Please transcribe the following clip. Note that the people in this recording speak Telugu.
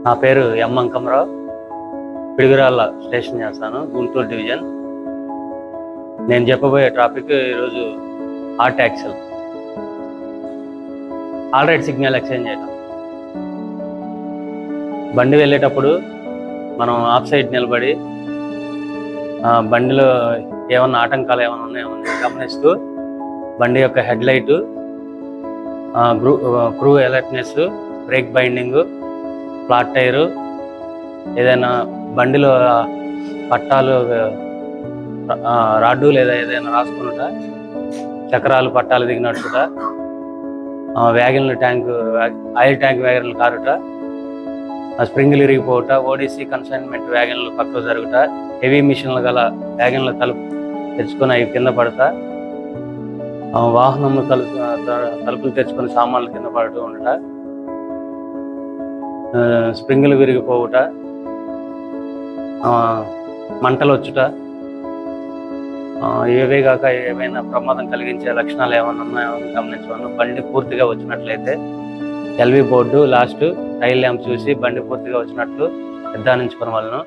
నా పేరు ఎం అంకమరావు. పిడుగురాళ్ళ స్టేషన్ చేస్తాను, గుంటూరు డివిజన్. నేను చెప్పబోయే టాపిక్ ఈరోజు heart axle. All right signal exchange చేయటం. బండి వెళ్ళేటప్పుడు మనం ఆఫ్ సైడ్ నిలబడి బండిలో ఏమన్నా ఆటంకాలు ఏమైనా ఉన్నాయో గమనిస్తూ బండి యొక్క headlight, crew alertness, brake binding, flat tyre, ఏదైనా బండిలో పట్టాలు రాడ్డు లేదా ఏదైనా రాసుకున్నట, చక్రాలు పట్టాలు దిగినట్టుట, వ్యాగన్ల ట్యాంకు ఆయిల్ ట్యాంక్ వ్యాగన్లు కారుట, స్ప్రింగ్లు ఇరిగిపోవుట, ఓడిసి కన్సైన్మెంట్ వ్యాగన్లు పక్కకు జరుగుట, హెవీ మిషన్లు గల వ్యాగన్ల తలుపు తెచ్చుకొని అవి కింద పడతా, వాహనం తలుపులు తెచ్చుకొని సామాన్లు కింద పడుతూ ఉండట, స్ప్రింగులు విరిగిపోవుట, మంటలు వచ్చుట, ఇవే కాక ఏమైనా ప్రమాదం కలిగించే లక్షణాలు ఏమైనా ఉన్నాయో గమనించవలను. బండి పూర్తిగా వచ్చినట్లయితే LV board, last tail lamp చూసి బండి పూర్తిగా వచ్చినట్లు నిర్ధారించుకోవడం వలన